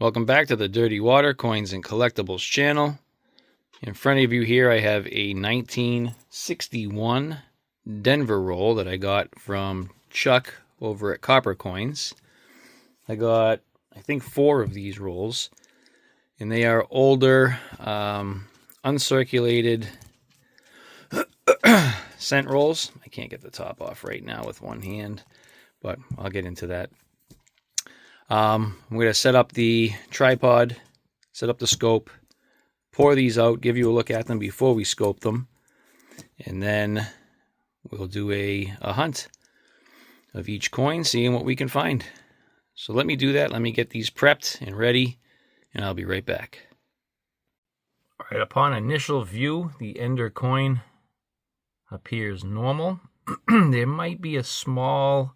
Welcome back to the Dirty Water Coins and Collectibles channel. In front of you here I have a 1961 Denver roll that I got from Chuck over at Copper Coins. I got, I think, 4 of these rolls, and they are older, uncirculated cent rolls. I can't get the top off right now with one hand, but I'll get into that. I'm going to set up the tripod, set up the scope, pour these out, give you a look at them before we scope them, and then we'll do a hunt of each coin, seeing what we can find. So let me do that. Let me get these prepped and ready, and I'll be right back. All right, upon initial view, the Ender coin appears normal. There might be a small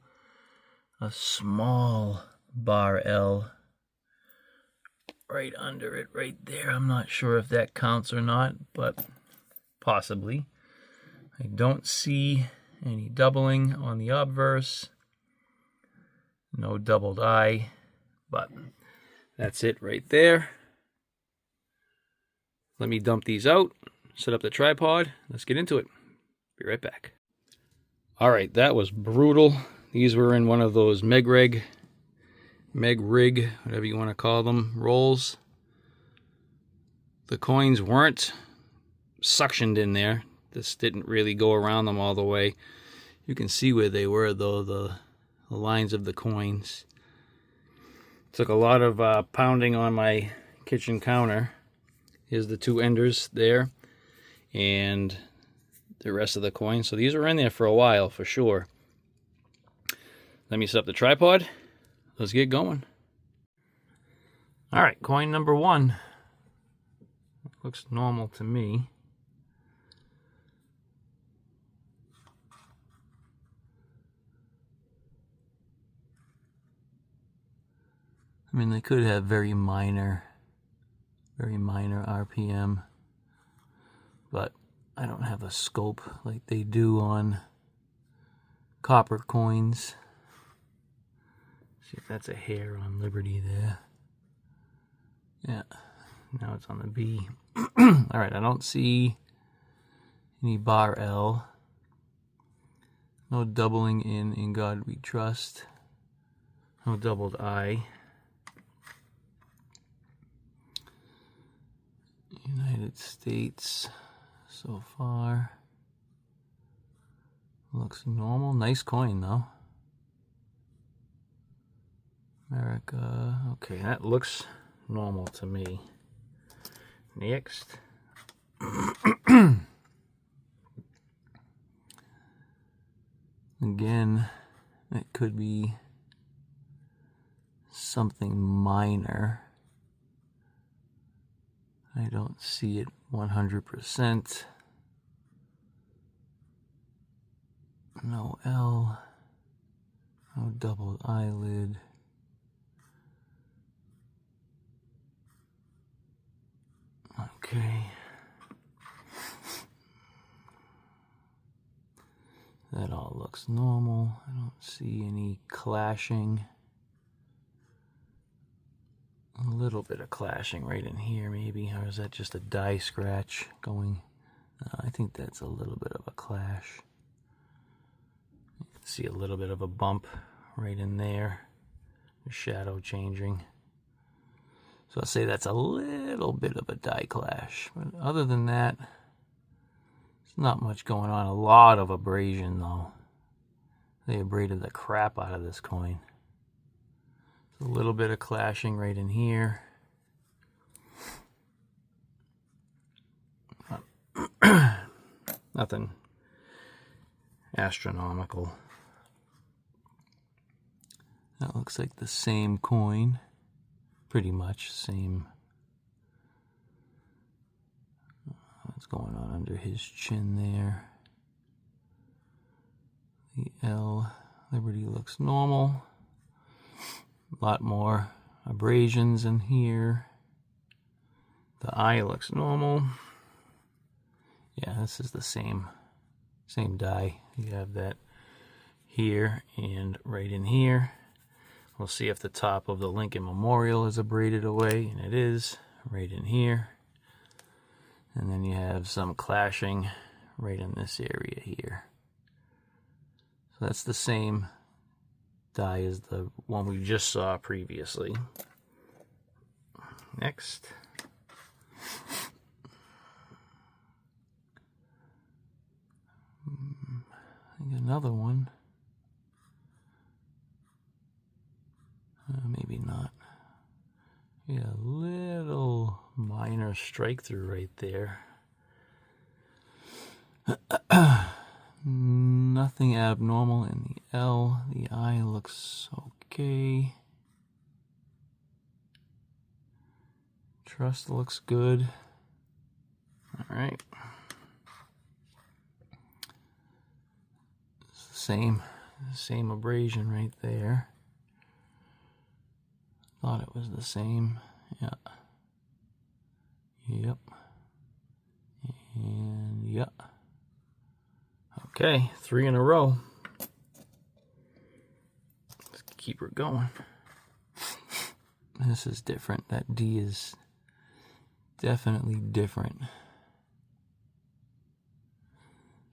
bar L right under it, right there. I'm not sure if that counts or not, but possibly. I don't see any doubling on the obverse. No doubled eye, but that's it right there. Let me dump these out, set up the tripod. Let's get into it. Be right back. All right, that was brutal. These were in one of those Meg rig, whatever you want to call them, rolls. The coins weren't suctioned in there. This didn't really go around them all the way. You can see where they were, though, the lines of the coins. Took a lot of pounding on my kitchen counter. Here's the 2 Enders there, and the rest of the coins. So these were in there for a while, for sure. Let me set up the tripod. Let's get going. All right, coin number 1. Looks normal to me. I mean, they could have very minor RPM, but I don't have a scope like they do on copper coins. See if that's a hair on Liberty there. Yeah, now it's on the B. All right, I don't see any bar L. No doubling in God We Trust. No doubled I. United States so far. Looks normal. Nice coin though. America. Okay, that looks normal to me. Next. Again, it could be something minor. I don't see it 100%. No L. No doubled eyelid. Okay. That all looks normal. I don't see any clashing. A little bit of clashing right in here maybe, or is that just a die scratch going? I think that's a little bit of a clash. You can see a little bit of a bump right in there. The shadow changing. So I'll say that's a little bit of a die clash. But other than that, there's not much going on. A lot of abrasion though. They abraded the crap out of this coin. A little bit of clashing right in here. Nothing astronomical. That looks like the same coin. Pretty much same. What's going on under his chin there? The L Liberty looks normal. A lot more abrasions in here. The eye looks normal. Yeah, this is the same die. You have that here and right in here. We'll see if the top of the Lincoln Memorial is abraded away, and it is right in here. And then you have some clashing right in this area here. So that's the same die as the one we just saw previously. Next. I think another one. Maybe not. Yeah, a little minor strike through right there. Nothing abnormal in the L. The I looks okay. Trust looks good. All right. It's the same abrasion right there. Thought it was the same. Yeah. Yep. And yep. Okay, 3 in a row. Let's keep her going. This is different. That D is definitely different.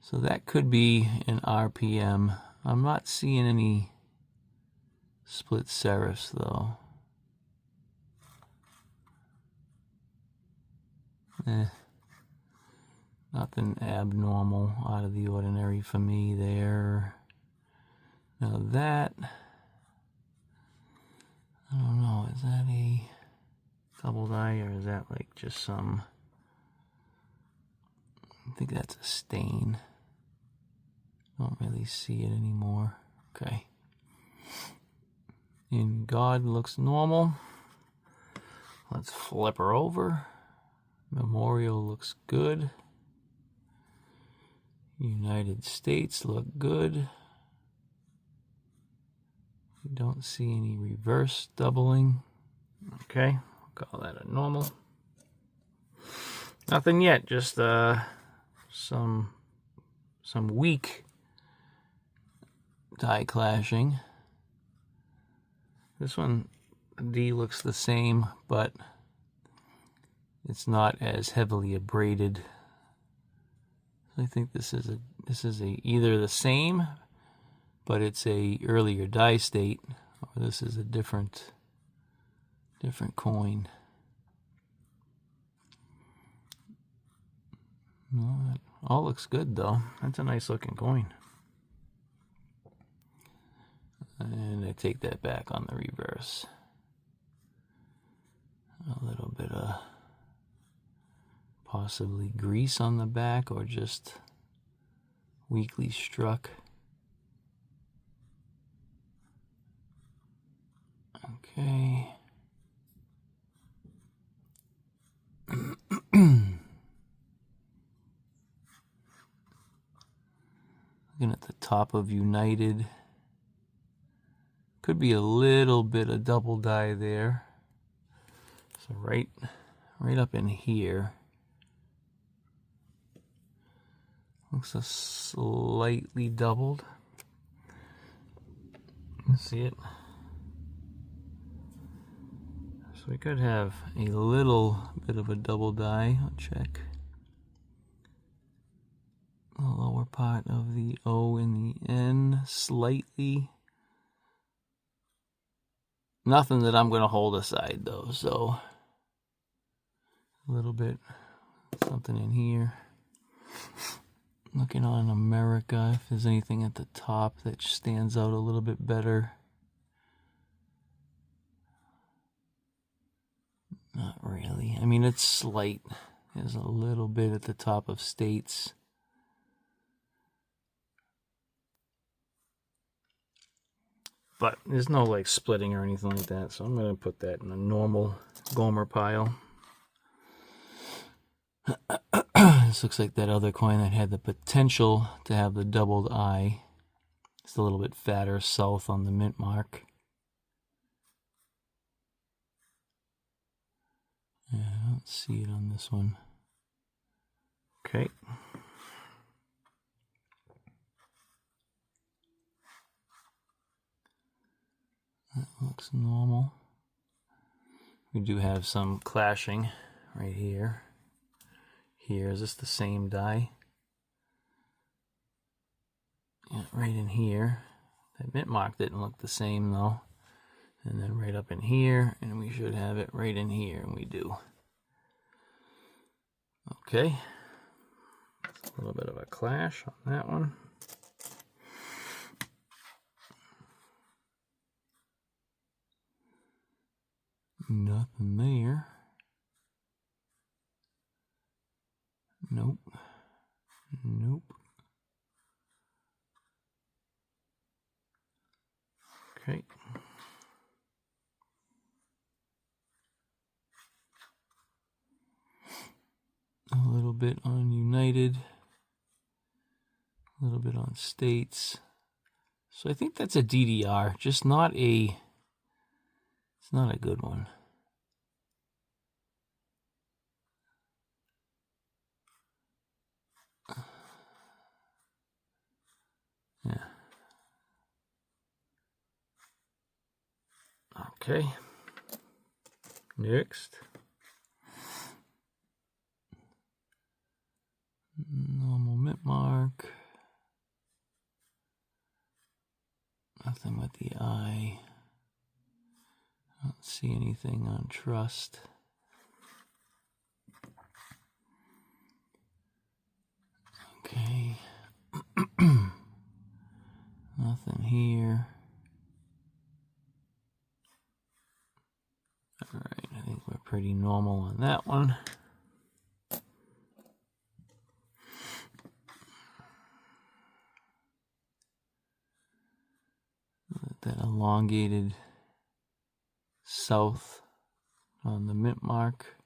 So that could be an RPM. I'm not seeing any split serifs though. Nothing abnormal out of the ordinary for me there. Now that, I don't know, is that a double die or is that like just some, I think that's a stain. Don't really see it anymore. Okay. In God looks normal. Let's flip her over. Memorial looks good. United States look good. We don't see any reverse doubling. Okay, we'll call that a normal. Nothing yet, just some weak die clashing. This one, D looks the same, but it's not as heavily abraded. I think this is either the same, but it's a earlier die state, or this is a different coin. No, that all looks good though. That's a nice looking coin. And I take that back on the reverse. A little bit of possibly grease on the back or just weakly struck. Okay. Looking at the top of United. Could be a little bit of double die there. So right up in here. Looks a slightly doubled. See it? So we could have a little bit of a double die. I'll check. The lower part of the O and the N slightly. Nothing that I'm going to hold aside though, so a little bit, something in here. Looking on America, if there's anything at the top that stands out a little bit better. Not really. I mean, it's slight. There's a little bit at the top of states. But there's no like splitting or anything like that, so I'm going to put that in a normal Gomer pile. This looks like that other coin that had the potential to have the doubled I. It's a little bit fatter south on the mint mark. Yeah, I don't see it on this one. Okay. That looks normal. We do have some clashing right here. Here, is this the same die? Yeah, right in here. That mint mark didn't look the same though. And then right up in here, and we should have it right in here, and we do. Okay. A little bit of a clash on that one. Nothing there. Nope. Nope. Okay. A little bit on United. A little bit on States. So I think that's a DDR, just not a, it's not a good one. Yeah. Okay. Next. Normal mint mark. Nothing with the eye. I don't see anything on trust. Okay. Nothing here. Alright, I think we're pretty normal on that one. That elongated south on the mint mark.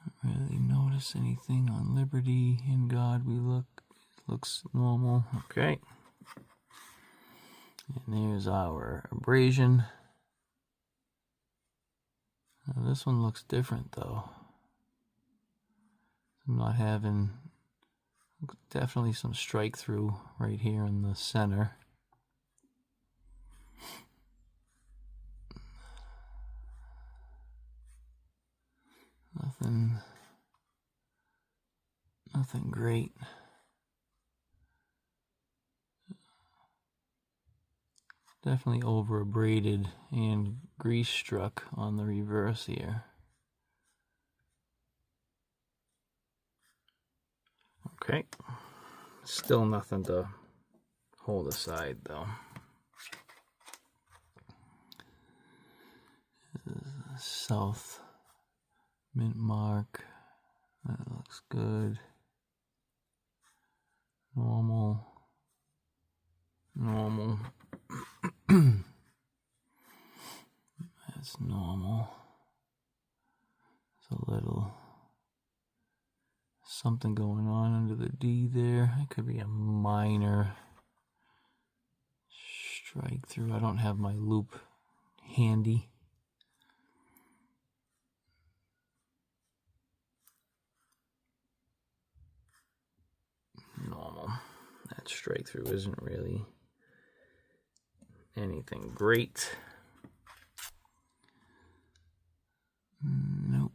I don't really notice anything on Liberty. In God we look. It looks normal. Okay. And there's our abrasion. Now this one looks different though. I'm not having, definitely some strike through right here in the center. Nothing great. Definitely over abraded and grease struck on the reverse here. Okay. Still nothing to hold aside though. This is the south mint mark. That looks good. Normal. Normal. That's normal. There's a little something going on under the D there. It could be a minor strike through. I don't have my loop handy. Normal. That strike through isn't really anything great. Nope.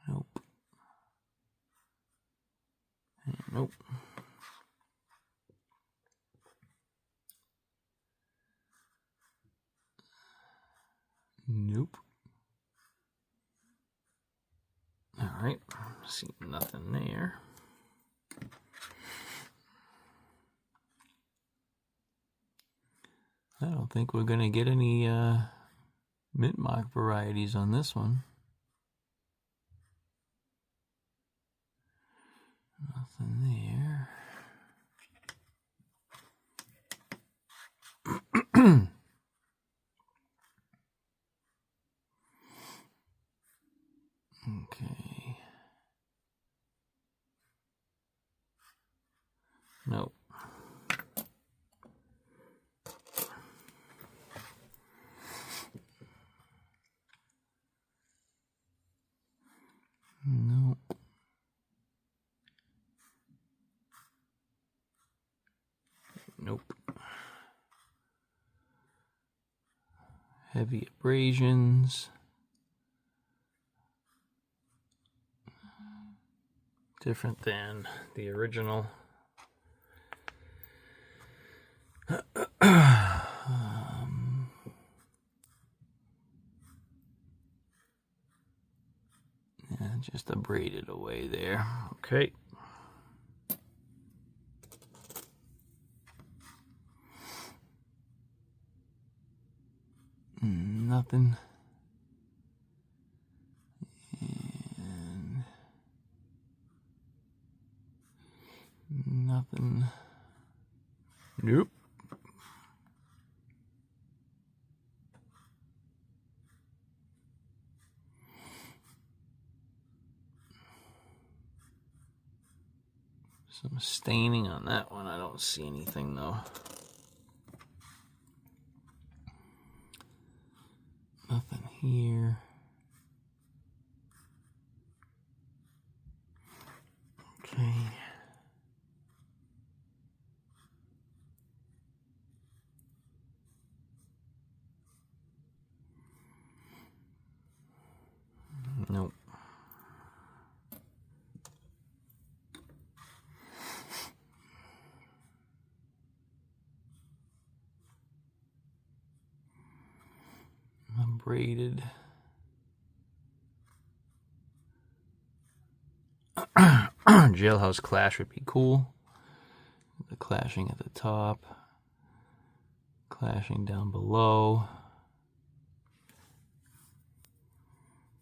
Nope. Nope. Nope. All right. See nothing there. I don't think we're gonna get any mint mark varieties on this one. Nothing there. Okay. Nope. Nope. Heavy abrasions. Different than the original. Yeah, just abraded away there. Okay. Nothing. And nothing. Nope. Some staining on that one. I don't see anything though. Nothing here. Okay. Nope. Braided. Jailhouse clash would be cool. The clashing at the top, clashing down below.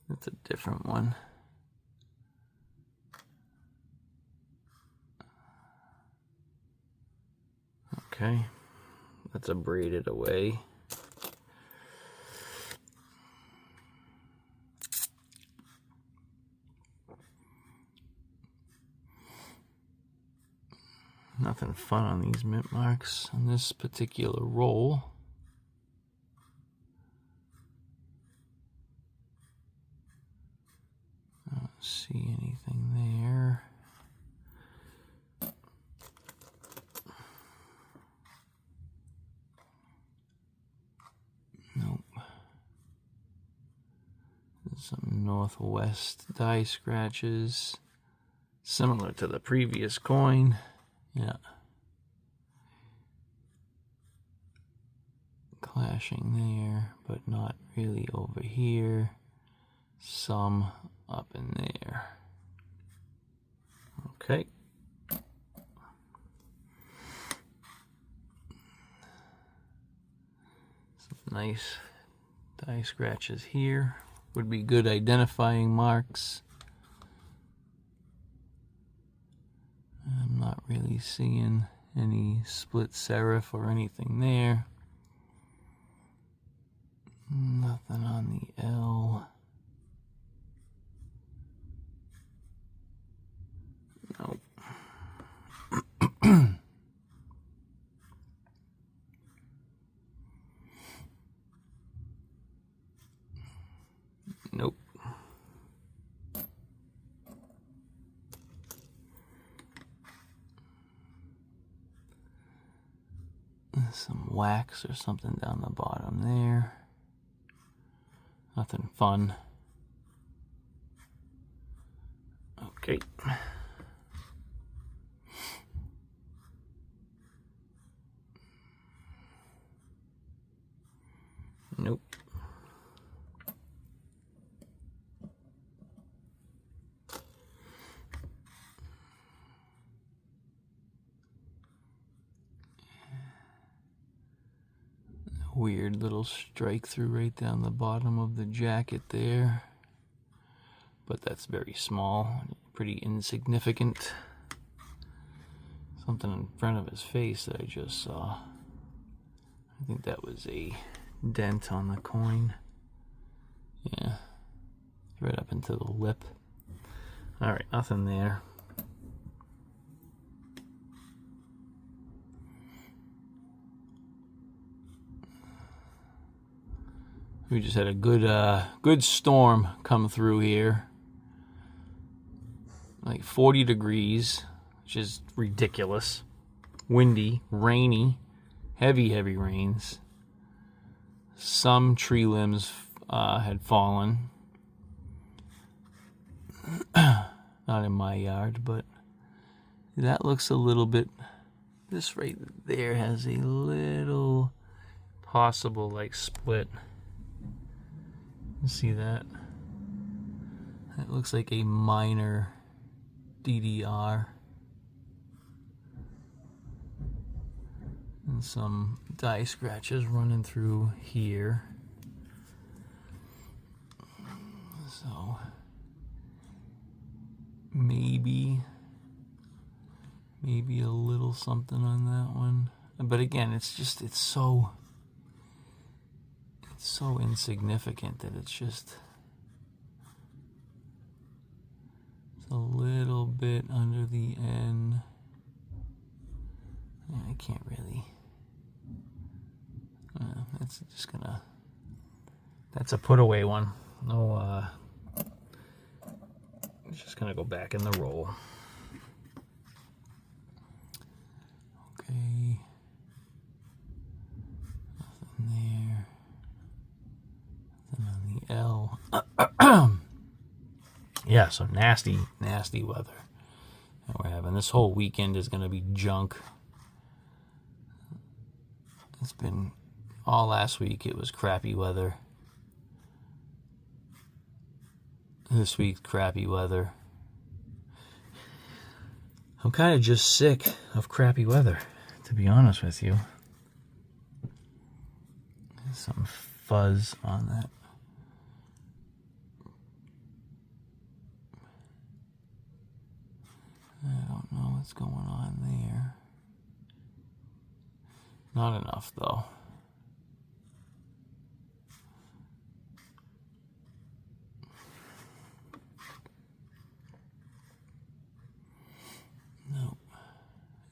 That's a different one. Okay, that's abraded away. Nothing fun on these mint marks on this particular roll. I don't see anything there. Nope. There's some northwest die scratches, similar to the previous coin. Yeah. Clashing there, but not really over here. Some up in there. Okay. Some nice die scratches here. Would be good identifying marks. I'm not really seeing any split serif or anything there. Nothing on the L. Nope. Nope. Some wax or something down the bottom there. Nothing fun. Okay. Nope. Weird little strike through right down the bottom of the jacket there. But that's very small, pretty insignificant. Something in front of his face that I just saw. I think that was a dent on the coin. Yeah, right up into the lip. Alright, nothing there. We just had a good storm come through here. Like 40 degrees, which is ridiculous. windy, rainy, heavy rains. Some tree limbs had fallen. Not in my yard, but that looks a little bit... This right there has a little possible like split. You see that? That looks like a minor DDR. And some die scratches running through here. So maybe a little something on that one. But again, it's so insignificant that it's a little bit under the end. I can't really. That's just gonna. That's a put away one. No. It's just gonna go back in the roll. Okay. Nothing there. Nothing on the L. Yeah, so nasty weather that we're having. This whole weekend is going to be junk. It's been all last week. It was crappy weather. This week's crappy weather. I'm kind of just sick of crappy weather, to be honest with you. There's some fuzz on that. I don't know what's going on there. Not enough, though. No.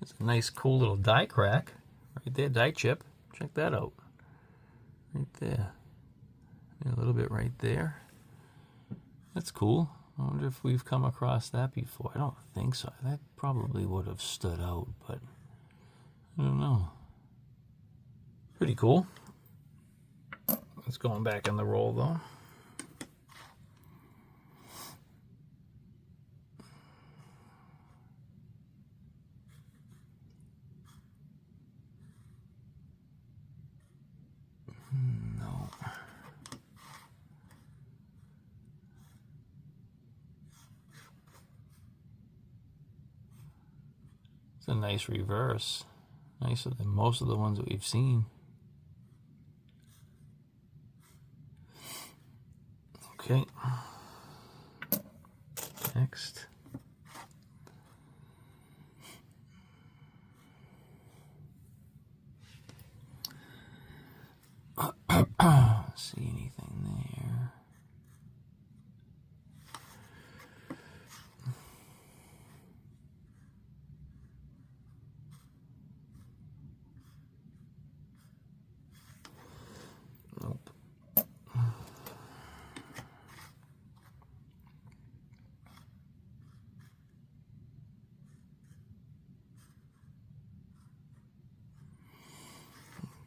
It's a nice, cool little die crack. Right there, die chip. Check that out. Right there. And a little bit right there. That's cool. I wonder if we've come across that before. I don't think so. That probably would have stood out, but I don't know. Pretty cool. It's going back in the roll, though. No. It's a nice reverse. Nicer than most of the ones that we've seen. Okay. Next. See anything there? Nope.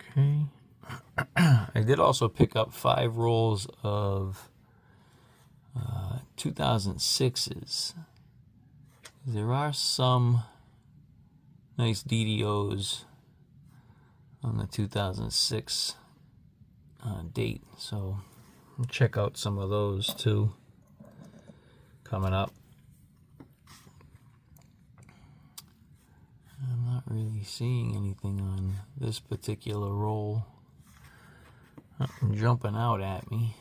Okay. I did also pick up 5 rolls of 2006s. There are some nice DDOs on the 2006 date, so we'll check out some of those too coming up. I'm not really seeing anything on this particular roll. Nothing jumping out at me.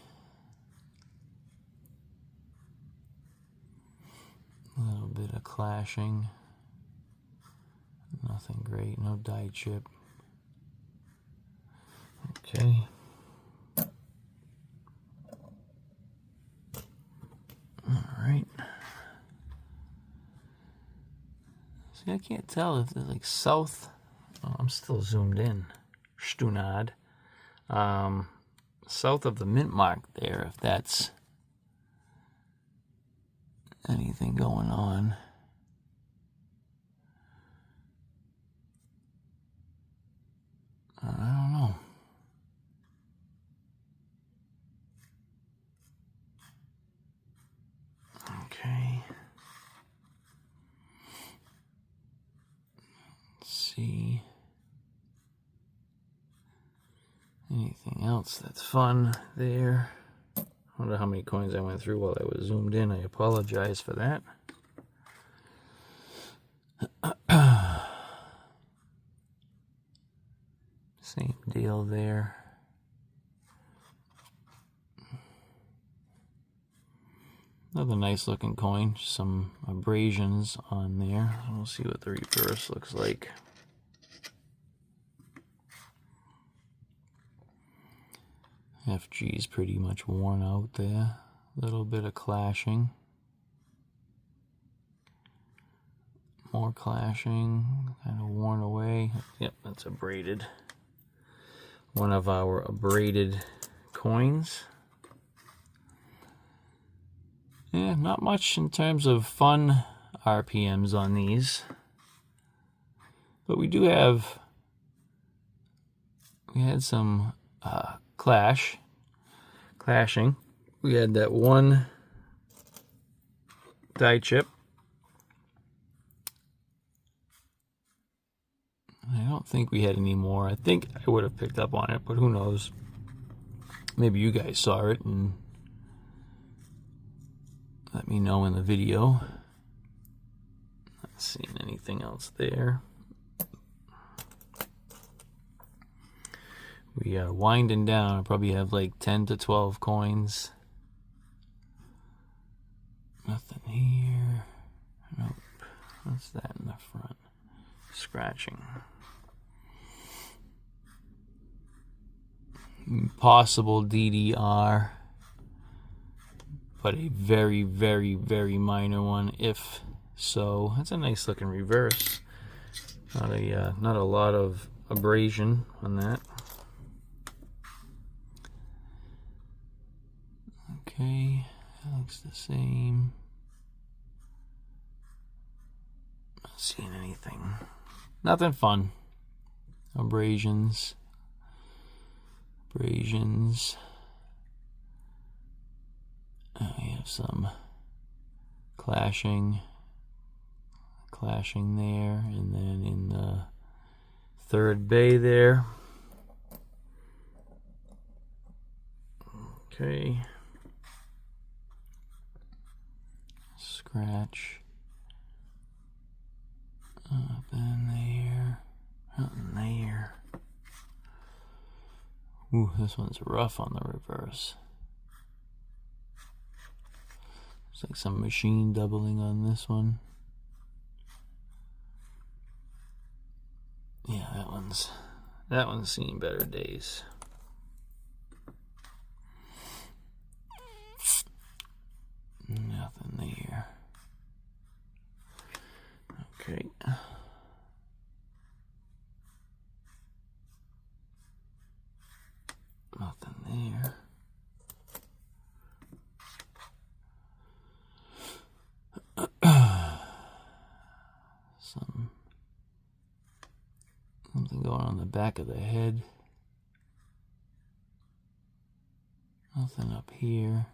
A little bit of clashing. Nothing great. No die chip. Okay. Alright. See, I can't tell if there's like south. Oh, I'm still zoomed in. Stunad. South of the mint mark there, if that's anything going on. Anything else that's fun there? I wonder how many coins I went through while I was zoomed in. I apologize for that. Same deal there. Another nice looking coin. Some abrasions on there. We'll see what the reverse looks like. FG is pretty much worn out there. A little bit of clashing. More clashing. Kind of worn away. Yep, that's abraded. One of our abraded coins. Yeah, not much in terms of fun RPMs on these. But we do have... We had some clashing. We had that one die chip. I don't think we had any more. I think I would have picked up on it, but who knows? Maybe you guys saw it and let me know in the video. Not seeing anything else there. We are winding down. I probably have like 10 to 12 coins. Nothing here. Nope. What's that in the front? Scratching. Possible DDR, but a very, very, very minor one, if so. That's a nice looking reverse. Not a lot of abrasion on that. Okay, that looks the same. Not seeing anything. Nothing fun. Abrasions. Abrasions. We have some clashing there, and then in the third bay there. Okay. Scratch. Up in there. Nothing there. Ooh, this one's rough on the reverse. It's like some machine doubling on this one. Yeah, that one's seen better days. Nothing there. Okay. Nothing there. Something going on the back of the head. Nothing up here.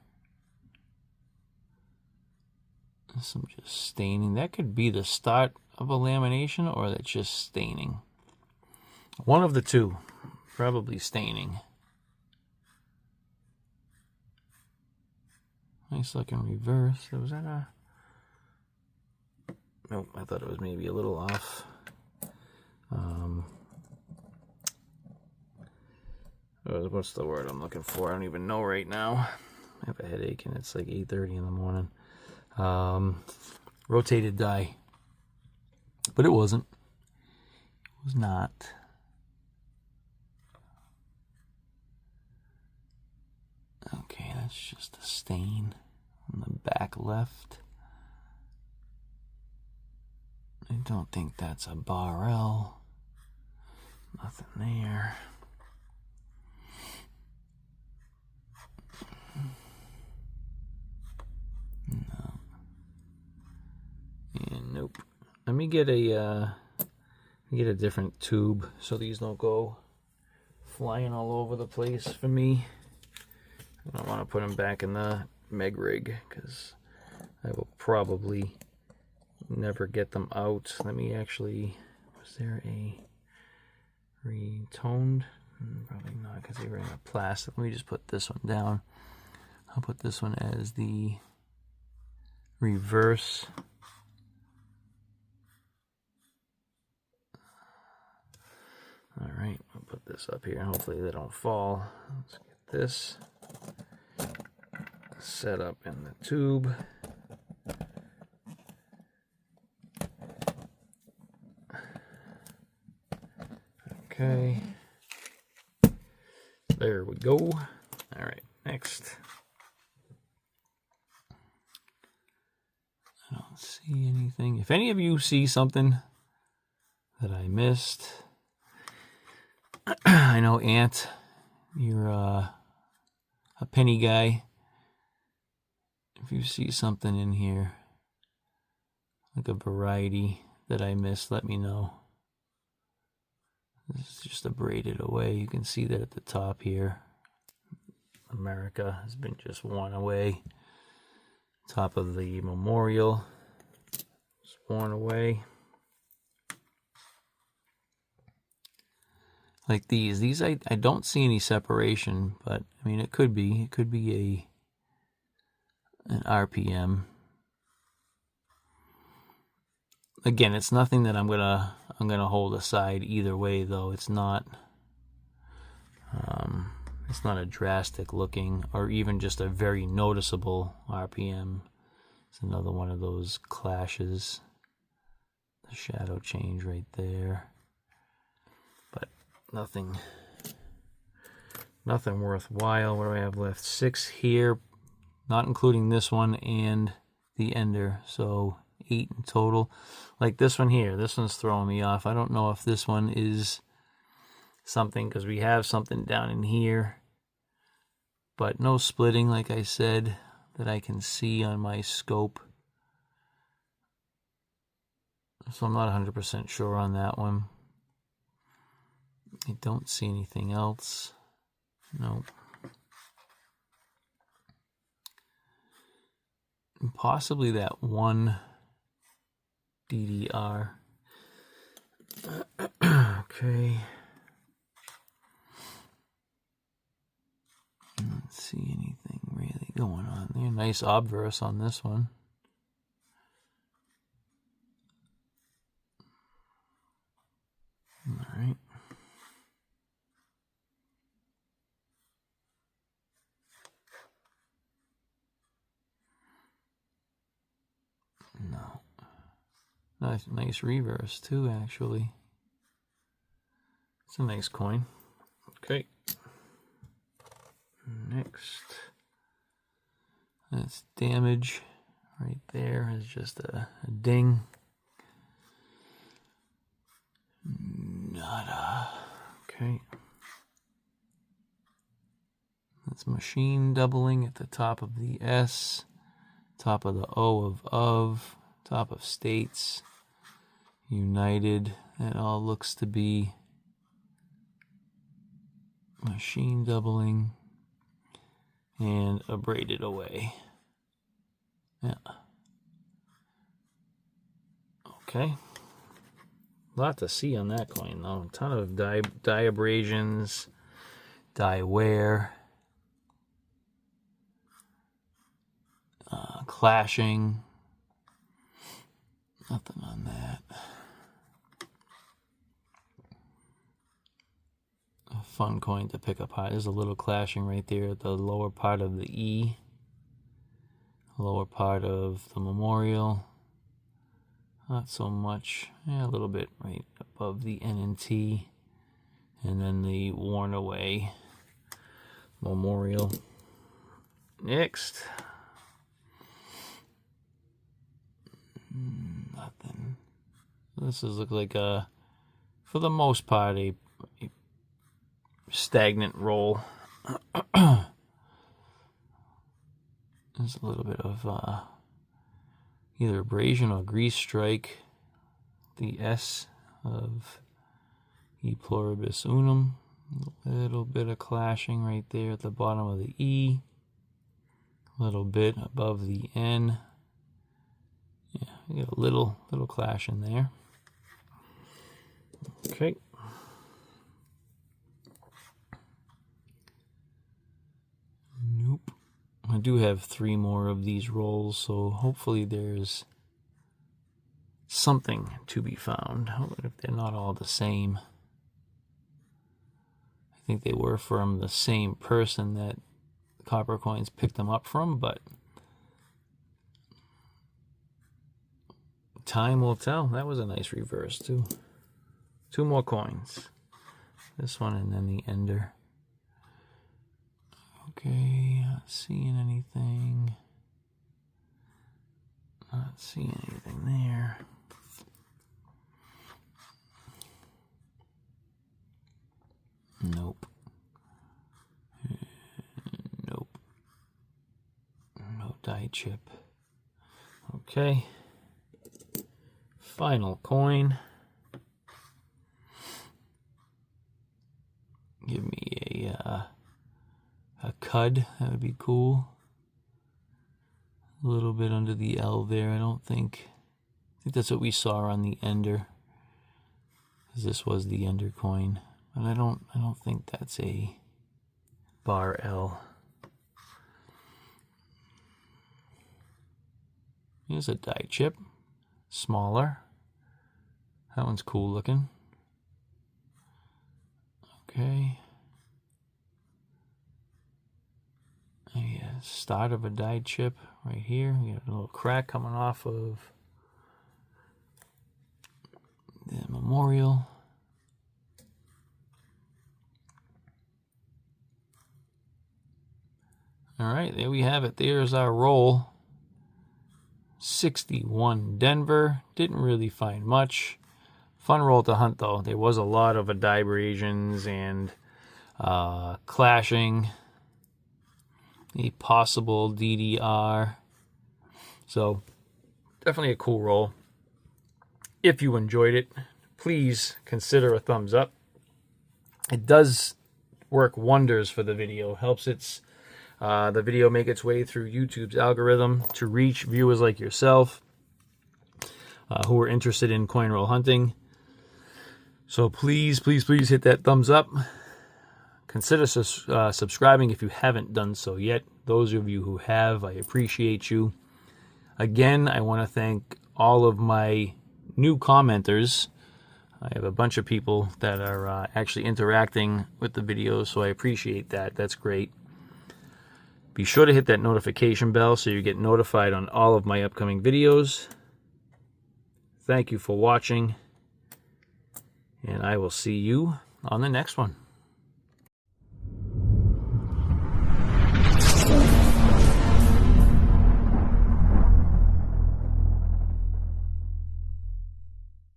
Some just staining. That could be the start of a lamination, or that's just staining. One of the two. Probably staining. Nice looking reverse. Was that a... Nope, I thought it was maybe a little off. What's the word I'm looking for? I don't even know right now. I have a headache and it's like 8:30 in the morning. Rotated die. But it wasn't. It was not. Okay, that's just a stain on the back left. I don't think that's a bar L. Nothing there. No. And nope. Let me get a different tube so these don't go flying all over the place for me. I don't want to put them back in the Meg rig because I will probably never get them out. Let me actually, was there a retoned? Probably not because they were in a plastic. Let me just put this one down. I'll put this one as the reverse. All right, I'll put this up here. Hopefully they don't fall. Let's get this set up in the tube. Okay. There we go. All right, next. I don't see anything. If any of you see something that I missed, I know, Ant, you're a penny guy. If you see something in here, like a variety that I missed, let me know. This is just a braided away. You can see that at the top here. America has been just worn away. Top of the memorial is worn away. Like these I don't see any separation, but I mean it could be an RPM. Again, it's nothing that I'm gonna hold aside either way, though. It's not a drastic looking or even just a very noticeable RPM. It's another one of those clashes. The shadow change right there, but nothing worthwhile. What do I have left? 6 here, not including this one and the ender, so 8 in total. Like this one here, this one's throwing me off. I don't know if this one is something, because we have something down in here, but no splitting, like I said, that I can see on my scope. So I'm not 100% sure on that one. I don't see anything else. Nope. And possibly that one DDR. Okay. I don't see anything really going on there. Nice obverse on this one. All right. No. Nice reverse too, actually. It's a nice coin. Okay. Next. That's damage. Right there is just a ding. Nada. Okay. That's machine doubling at the top of the S, top of the O of, top of states, united. That all looks to be machine doubling and a braided away. Yeah. Okay. A lot to see on that coin, though. A ton of die abrasions, die wear, clashing. Nothing on that. A fun coin to pick apart. There's a little clashing right there at the lower part of the E, lower part of the memorial. Not so much. Yeah, a little bit right above the N and T. And then the worn away memorial. Next. Nothing. This looks like for the most part, a stagnant roll. There's a little bit of either abrasion or grease strike. The S of E pluribus unum. A little bit of clashing right there at the bottom of the E. A little bit above the N. Yeah, you get a little clash in there. Okay. I do have 3 more of these rolls, so hopefully there's something to be found. If they're not all the same. I think they were from the same person that copper coins picked them up from, but time will tell. That was a nice reverse too. 2 more coins. This one and then the ender. Okay, not seeing anything. Not seeing anything there. Nope. Nope. No die chip. Okay. Final coin. Give me a cud. That would be cool. A little bit under the L there. I think that's what we saw on the ender. This was the ender coin. But I don't think that's a bar L. Here's a die chip. Smaller. That one's cool looking. Okay. Yeah, start of a die chip right here. We got a little crack coming off of the memorial. All right, there we have it. There's our roll. 61 Denver. Didn't really find much. Fun roll to hunt, though. There was a lot of abrasions and clashing. A possible DDR. So, definitely a cool roll. If you enjoyed it, please consider a thumbs up. It does work wonders for the video. Helps the video make its way through YouTube's algorithm to reach viewers like yourself who are interested in coin roll hunting. So please, please, please hit that thumbs up. Consider subscribing if you haven't done so yet. Those of you who have, I appreciate you. Again, I want to thank all of my new commenters. I have a bunch of people that are actually interacting with the videos, so I appreciate that. That's great. Be sure to hit that notification bell so you get notified on all of my upcoming videos. Thank you for watching, and I will see you on the next one.